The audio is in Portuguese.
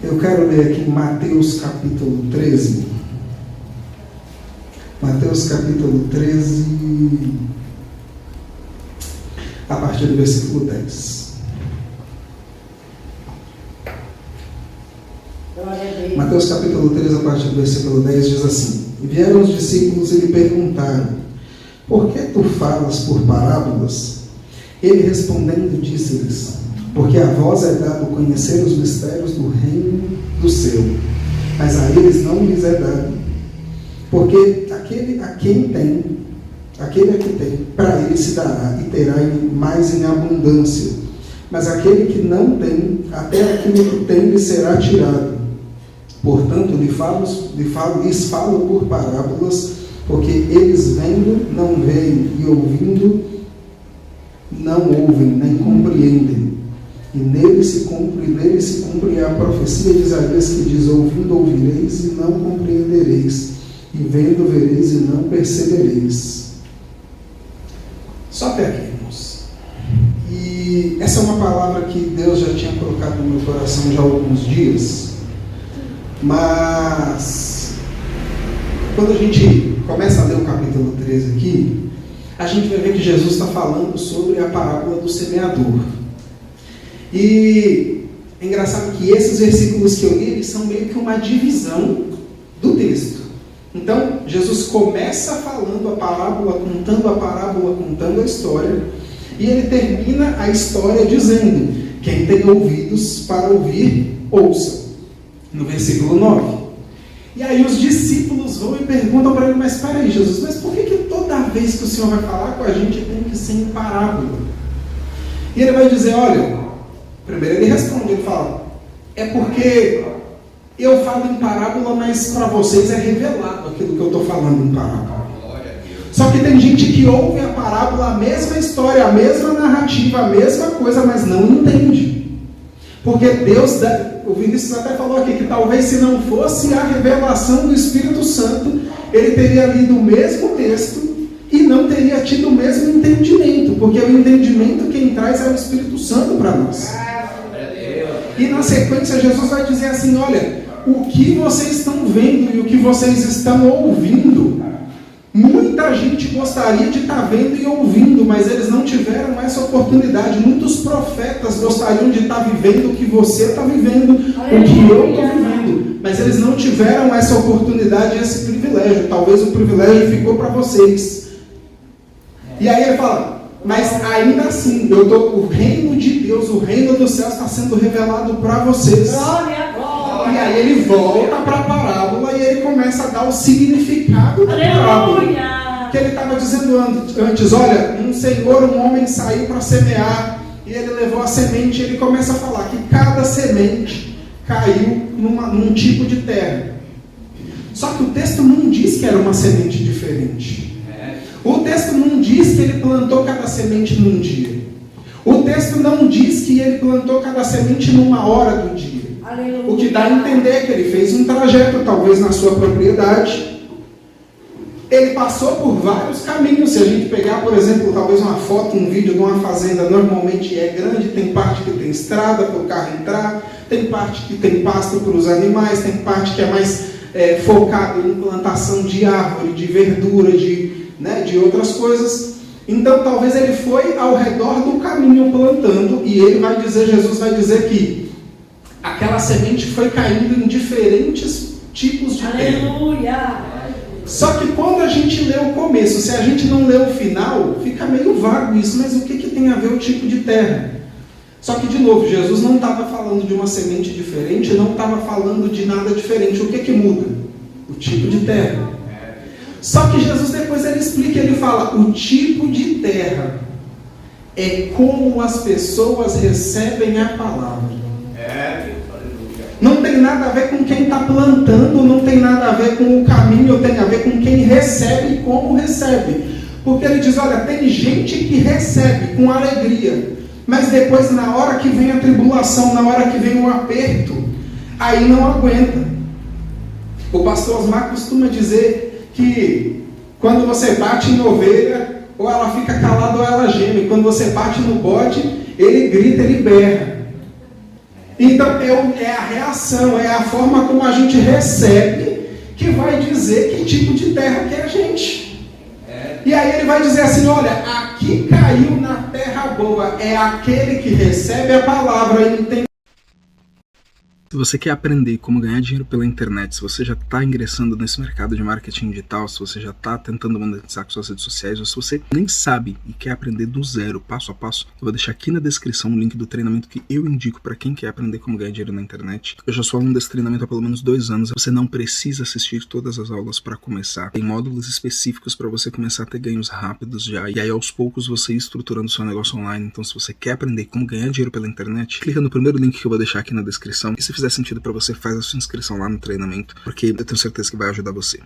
Eu quero ler aqui Mateus capítulo 13. Mateus capítulo 13, a partir do versículo 10. Mateus capítulo 13, a partir do versículo 10, diz assim: E vieram os discípulos e lhe perguntaram: Por que tu falas por parábolas? Ele respondendo disse-lhes: Porque a vós é dado conhecer os mistérios do reino do céu, mas a eles não lhes é dado. Porque aquele a que tem, para ele se dará, e terá mais em abundância. Mas aquele que não tem, até aquilo que tem lhe será tirado. Portanto, lhes falo por parábolas, porque eles vendo não veem, e ouvindo não ouvem, nem compreendem. E nele se cumpre a profecia de Isaías, que diz: ouvindo ouvireis e não compreendereis, e vendo vereis e não percebereis. Só até aqui, irmãos. E essa é uma palavra que Deus já tinha colocado no meu coração já há alguns dias. Mas quando a gente começa a ler o capítulo 13 aqui, a gente vai ver que Jesus está falando sobre a parábola do semeador. E é engraçado que esses versículos que eu li, eles são meio que uma divisão do texto. Então, Jesus começa falando a parábola, contando a história, e ele termina a história dizendo: quem tem ouvidos para ouvir, ouça. No versículo 9. E aí os discípulos vão e perguntam para ele: mas espera aí, Jesus, mas por que toda vez que o Senhor vai falar com a gente tem que ser em parábola? E ele vai dizer: olha, primeiro ele responde, ele fala: é porque eu falo em parábola, mas para vocês é revelado aquilo que eu estou falando em parábola. Só que tem gente que ouve a parábola, a mesma história, a mesma narrativa, a mesma coisa, mas não entende. Porque Deus, o Vinícius até falou aqui, que talvez se não fosse a revelação do Espírito Santo, ele teria lido o mesmo texto e não teria tido o mesmo entendimento, porque o entendimento quem traz é o Espírito Santo para nós. E na sequência Jesus vai dizer assim: olha, o que vocês estão vendo e o que vocês estão ouvindo, muita gente gostaria de estar vendo e ouvindo, mas eles não tiveram essa oportunidade. Muitos profetas gostariam de estar vivendo o que você está vivendo, o que eu estou vivendo, mas eles não tiveram essa oportunidade, esse privilégio. Talvez o privilégio ficou para vocês. E aí ele fala: mas ainda assim, o reino de Deus, o reino dos céus está sendo revelado para vocês. E aí ele volta para a parábola e ele começa a dar o significado da parábola. Que ele estava dizendo antes: olha, um homem saiu para semear, e ele levou a semente, e ele começa a falar que cada semente caiu num tipo de terra. Só que o texto não diz que era uma semente diferente. O texto não diz que ele plantou cada semente num dia. O texto não diz que ele plantou cada semente numa hora do dia. Aleluia. O que dá a entender que ele fez um trajeto, talvez na sua propriedade. Ele passou por vários caminhos. Se a gente pegar, por exemplo, talvez uma foto, um vídeo de uma fazenda, normalmente é grande, tem parte que tem estrada para o carro entrar, tem parte que tem pasto para os animais, tem parte que é mais focado em plantação de árvore, de verdura, de outras coisas. Então talvez ele foi ao redor do caminho plantando, e Jesus vai dizer que aquela semente foi caindo em diferentes tipos de terra. Aleluia! Só que quando a gente lê o começo, se a gente não lê o final, fica meio vago isso, mas o que tem a ver o tipo de terra? Só que, de novo, Jesus não estava falando de uma semente diferente, não estava falando de nada diferente. O que muda? O tipo de terra. Só que Jesus depois ele explica, ele fala: o tipo de terra é como as pessoas recebem a palavra. Não tem nada a ver com quem está plantando, não tem nada a ver com o caminho, tem a ver com quem recebe e como recebe. Porque ele diz: olha, tem gente que recebe com alegria, mas depois, na hora que vem a tribulação, na hora que vem o aperto, aí não aguenta. O pastor Osmar costuma dizer que quando você bate em ovelha, ou ela fica calada ou ela geme. Quando você bate no bode, ele grita, ele berra. Então é a reação, é a forma como a gente recebe que vai dizer que tipo de terra que é a gente. E aí ele vai dizer assim, olha, aqui caiu na terra boa, é aquele que recebe a palavra e entende. Se você quer aprender como ganhar dinheiro pela internet, se você já está ingressando nesse mercado de marketing digital, se você já está tentando monetizar com suas redes sociais, ou se você nem sabe e quer aprender do zero, passo a passo, eu vou deixar aqui na descrição o link do treinamento que eu indico para quem quer aprender como ganhar dinheiro na internet. Eu já sou aluno desse treinamento há pelo menos 2 anos, você não precisa assistir todas as aulas para começar. Tem módulos específicos para você começar a ter ganhos rápidos já, e aí aos poucos você ir estruturando seu negócio online. Então se você quer aprender como ganhar dinheiro pela internet, clica no primeiro link que eu vou deixar aqui na descrição, e se fizer sentido para você, faz a sua inscrição lá no treinamento, porque eu tenho certeza que vai ajudar você.